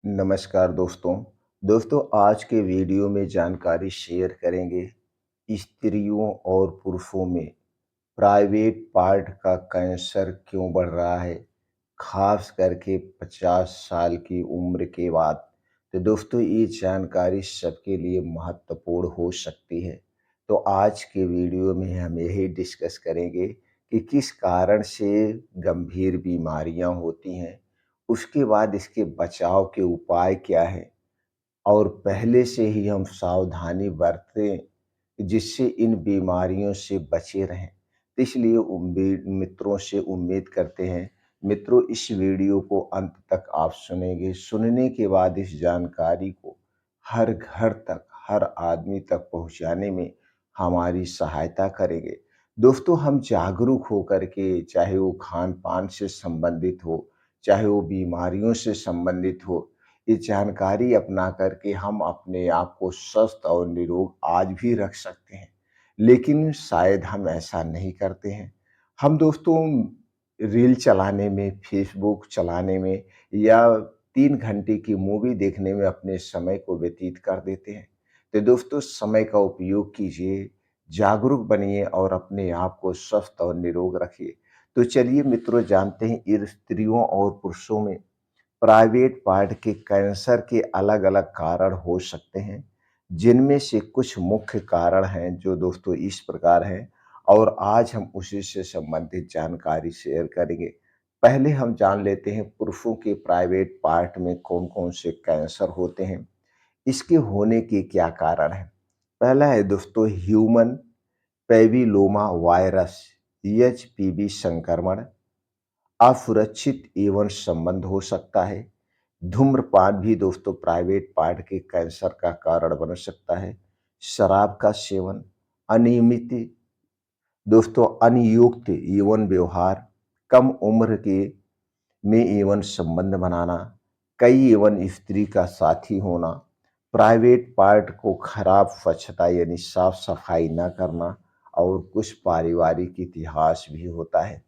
नमस्कार दोस्तों। आज के वीडियो में जानकारी शेयर करेंगे स्त्रियों और पुरुषों में प्राइवेट पार्ट का कैंसर क्यों बढ़ रहा है, खास करके 50 साल की उम्र के बाद। तो दोस्तों ये जानकारी सबके लिए महत्वपूर्ण हो सकती है। तो आज के वीडियो में हम यही डिस्कस करेंगे कि किस कारण से गंभीर बीमारियां होती हैं, उसके बाद इसके बचाव के उपाय क्या हैं और पहले से ही हम सावधानी बरतें जिससे इन बीमारियों से बचे रहें। तो इसलिए उम्मीद मित्रों से उम्मीद करते हैं मित्रों इस वीडियो को अंत तक आप सुनेंगे। सुनने के बाद इस जानकारी को हर घर तक, हर आदमी तक पहुंचाने में हमारी सहायता करेंगे। दोस्तों हम जागरूक होकर के, चाहे वो खान पान से संबंधित हो, चाहे वो बीमारियों से संबंधित हो, ये जानकारी अपना करके हम अपने आप को स्वस्थ और निरोग आज भी रख सकते हैं। लेकिन शायद हम ऐसा नहीं करते हैं। हम दोस्तों रील चलाने में, फेसबुक चलाने में या 3 घंटे की मूवी देखने में अपने समय को व्यतीत कर देते हैं। तो दोस्तों समय का उपयोग कीजिए, जागरूक बनिए और अपने आप को स्वस्थ और निरोग रखिए। तो चलिए मित्रों जानते हैं इन स्त्रियों और पुरुषों में प्राइवेट पार्ट के कैंसर के अलग-अलग कारण हो सकते हैं, जिनमें से कुछ मुख्य कारण हैं जो दोस्तों इस प्रकार हैं और आज हम उसी से संबंधित जानकारी शेयर करेंगे। पहले हम जान लेते हैं पुरुषों के प्राइवेट पार्ट में कौन-कौन से कैंसर होते हैं, इसके होने के क्या कारण हैं। पहला है दोस्तों ह्यूमन पैपिलोमा वायरस, एचपीवी संक्रमण। असुरक्षित यौन संबंध हो सकता है। धूम्रपान भी दोस्तों प्राइवेट पार्ट के कैंसर का कारण बन सकता है। शराब का सेवन, अनियमित दोस्तों अनियुक्त यौन व्यवहार, कम उम्र के में यौन संबंध बनाना, कई यौन स्त्री का साथी होना, प्राइवेट पार्ट को खराब स्वच्छता यानी साफ सफाई न करना और कुछ पारिवारिक इतिहास भी होता है।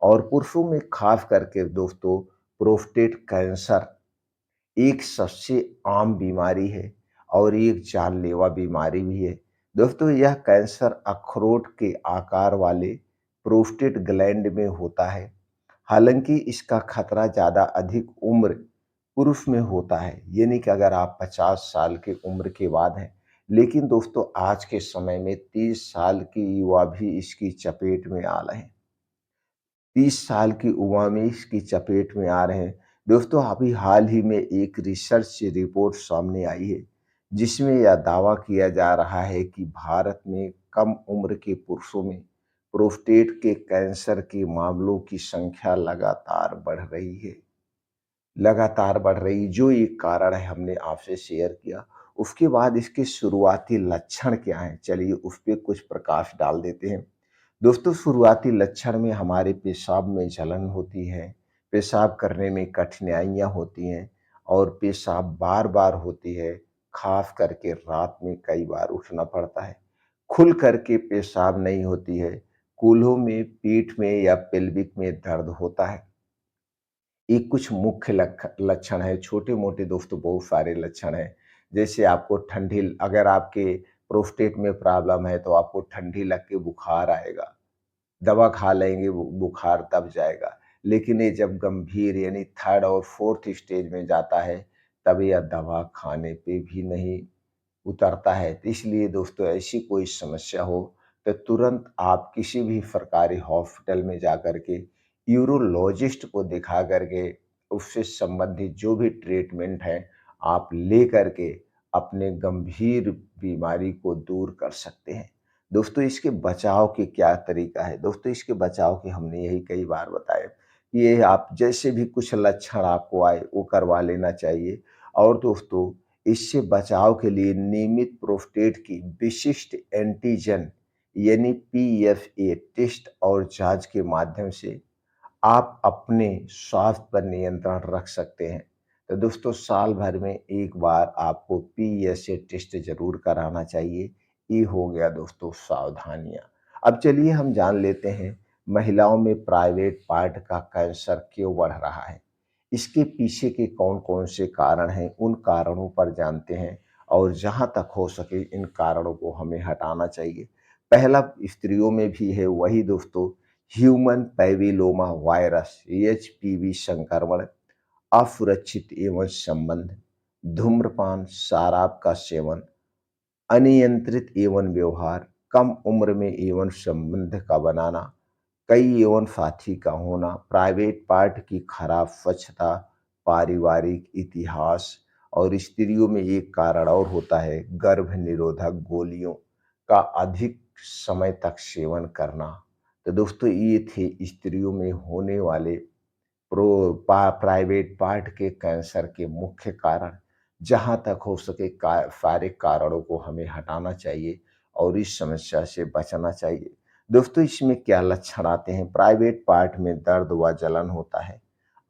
और पुरुषों में खास करके दोस्तों प्रोस्टेट कैंसर एक सबसे आम बीमारी है और एक जानलेवा बीमारी भी है। दोस्तों यह कैंसर अखरोट के आकार वाले प्रोस्टेट ग्लैंड में होता है। हालांकि इसका खतरा ज़्यादा अधिक उम्र पुरुष में होता है, यानी कि अगर आप 50 साल की उम्र के बाद हैं। लेकिन दोस्तों आज के समय में 30 साल की युवा भी इसकी चपेट में आ रहे हैं। 30 साल की उम्र में इसकी चपेट में आ रहे हैं। दोस्तों अभी हाल ही में एक रिसर्च रिपोर्ट सामने आई है, जिसमें यह दावा किया जा रहा है कि भारत में कम उम्र के पुरुषों में प्रोस्टेट के कैंसर के मामलों की संख्या लगातार बढ़ रही है। लगातार बढ़ रही जो एक कारण है हमने आपसे शेयर किया। उसके बाद इसके शुरुआती लक्षण क्या हैं? चलिए उस पे कुछ प्रकाश डाल देते हैं। दोस्तों शुरुआती लक्षण में हमारे पेशाब में जलन होती है, पेशाब करने में कठिनाइयाँ होती हैं और पेशाब बार-बार होती है, ख़ास करके रात में कई बार उठना पड़ता है। खुल कर के पेशाब नहीं होती है, कूल्हों में, पीठ में या पेल्विक में दर्द होता है। ये कुछ मुख्य लक्षण है, छोटे-मोटे दोस्तों बहुत सारे लक्षण हैं। जैसे आपको ठंडी अगर आपके प्रोस्टेट में प्रॉब्लम है तो आपको ठंडी लग के बुखार आएगा। दवा खा लेंगे वो बुखार तब जाएगा। लेकिन ये जब गंभीर यानी 3rd और 4th स्टेज में जाता है, तब यह दवा खाने पे भी नहीं उतरता है। तो इसलिए दोस्तों ऐसी कोई समस्या हो तो तुरंत आप किसी भी सरकारी हॉस्पिटल में जाकर के यूरोलॉजिस्ट को दिखा करके उससे संबंधित जो भी ट्रीटमेंट है आप ले करके अपने गंभीर बीमारी को दूर कर सकते हैं। दोस्तों इसके बचाव के क्या तरीका है? दोस्तों इसके बचाव के हमने यही कई बार बताए। ये आप जैसे भी कुछ लक्षण आपको आए वो करवा लेना चाहिए। और दोस्तों इससे बचाव के लिए नियमित प्रोस्टेट की विशिष्ट एंटीजन यानी पीएफए टेस्ट और जांच के माध्यम से आप अपने स्वास्थ्य पर नियंत्रण रख सकते हैं। तो दोस्तों साल भर में एक बार आपको पीएसए टेस्ट जरूर कराना चाहिए। ये हो गया दोस्तों सावधानियां। अब चलिए हम जान लेते हैं महिलाओं में प्राइवेट पार्ट का कैंसर क्यों बढ़ रहा है। इसके पीछे के कौन-कौन से कारण हैं, उन कारणों पर जानते हैं और जहाँ तक हो सके इन कारणों को हमें हटाना चाहिए। पहला स्त्रियों में भी है वही दोस्तों, ह्यूमन पैपिलोमा वायरस एचपीवी संक्रमण, असुरक्षित एवं संबंध, धूम्रपान, शराब का सेवन, अनियंत्रित यौन व्यवहार, कम उम्र में यौन संबंध का बनाना, कई यौन साथी का होना, प्राइवेट पार्ट की खराब स्वच्छता, पारिवारिक इतिहास और स्त्रियों में एक कारण और होता है गर्भ निरोधक गोलियों का अधिक समय तक सेवन करना। तो दोस्तों ये थे स्त्रियों में होने वाले प्राइवेट पार्ट के कैंसर के मुख्य कारण। जहाँ तक हो सके सारे कारणों को हमें हटाना चाहिए और इस समस्या से बचना चाहिए। दोस्तों इसमें क्या लक्षण आते हैं? प्राइवेट पार्ट में दर्द व जलन होता है,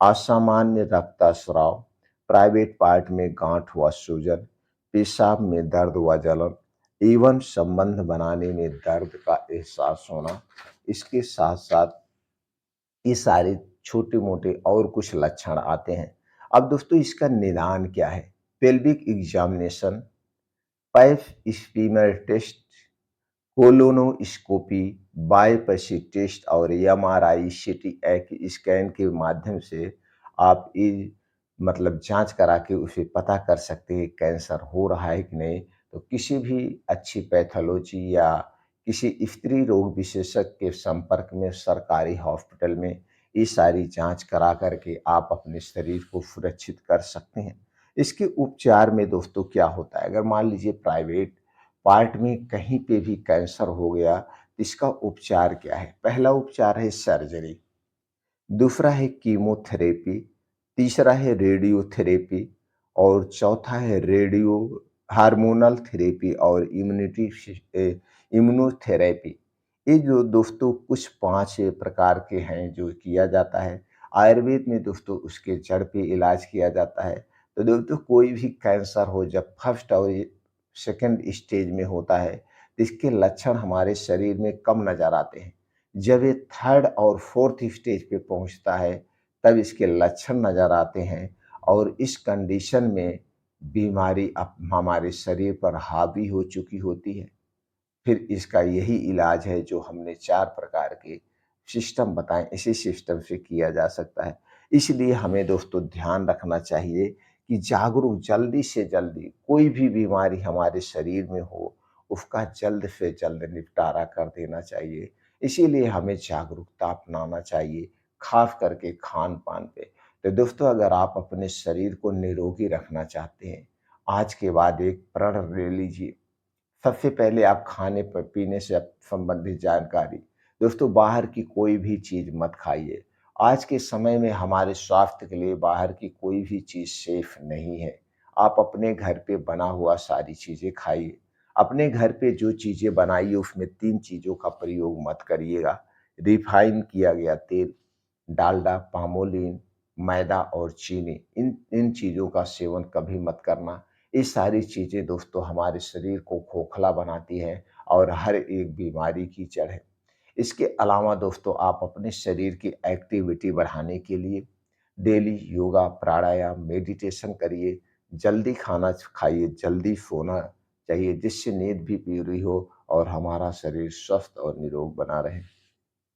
असामान्य रक्तस्राव, प्राइवेट पार्ट में गांठ व सूजन, पेशाब में दर्द व जलन, एवं संबंध बनाने में दर्द का एहसास होना। इसके साथ साथ ये सारे छोटे-मोटे और कुछ लक्षण आते हैं। अब दोस्तों इसका निदान क्या है? Pelvic examination, pap smear test, colonoscopy, biopsy test और एमआरआई, सीटी स्कैन के माध्यम से आप ये जाँच करा के उसे पता कर सकते हैं कैंसर हो रहा है कि नहीं। तो किसी भी अच्छी पैथोलॉजी या किसी स्त्री रोग विशेषज्ञ के संपर्क में सरकारी हॉस्पिटल में ये सारी जाँच करा कर के आप अपने शरीर को सुरक्षित कर सकते हैं। इसके उपचार में दोस्तों क्या होता है? अगर मान लीजिए प्राइवेट पार्ट में कहीं पे भी कैंसर हो गया, तो इसका उपचार क्या है? पहला उपचार है सर्जरी, दूसरा है कीमोथेरेपी, तीसरा है रेडियोथेरेपी और चौथा है रेडियो हार्मोनल थेरेपी और इम्यूनोथेरेपी। ये जो दोस्तों कुछ 5 प्रकार के हैं जो किया जाता है। आयुर्वेद में दोस्तों उसके जड़ पे इलाज किया जाता है। तो दोस्तों कोई भी कैंसर हो जब फर्स्ट और सेकंड स्टेज में होता है, तो इसके लक्षण हमारे शरीर में कम नज़र आते हैं। जब ये थर्ड और फोर्थ स्टेज पे पहुंचता है, तब इसके लक्षण नज़र आते हैं और इस कंडीशन में बीमारी अब हमारे शरीर पर हावी हो चुकी होती है। फिर इसका यही इलाज है जो हमने 4 प्रकार के सिस्टम बताएँ, इसी सिस्टम से किया जा सकता है। इसलिए हमें दोस्तों ध्यान रखना चाहिए कि जागरूक जल्दी से जल्दी कोई भी बीमारी हमारे शरीर में हो, उसका जल्द से जल्द निपटारा कर देना चाहिए। इसीलिए हमें जागरूकता अपनाना चाहिए, ख़ास करके खान-पान पे। तो दोस्तों अगर आप अपने शरीर को निरोगी रखना चाहते हैं, आज के बाद एक प्रण ले लीजिए। सबसे पहले आप खाने प पीने से संबंधित जानकारी। दोस्तों बाहर की कोई भी चीज़ मत खाइए। आज के समय में हमारे स्वास्थ्य के लिए बाहर की कोई भी चीज़ सेफ नहीं है। आप अपने घर पे बना हुआ सारी चीज़ें खाइए। अपने घर पे जो चीज़ें बनाइए उसमें 3 चीज़ों का प्रयोग मत करिएगा। रिफाइन किया गया तेल, डालडा, पामोलिन, मैदा और चीनी, इन इन चीज़ों का सेवन कभी मत करना। ये सारी चीज़ें दोस्तों हमारे शरीर को खोखला बनाती हैं और हर एक बीमारी की जड़ है। इसके अलावा दोस्तों आप अपने शरीर की एक्टिविटी बढ़ाने के लिए डेली योगा, प्राणायाम, मेडिटेशन करिए, जल्दी खाना खाइए, जल्दी सोना चाहिए जिससे नींद भी पूरी हो और हमारा शरीर स्वस्थ और निरोग बना रहे।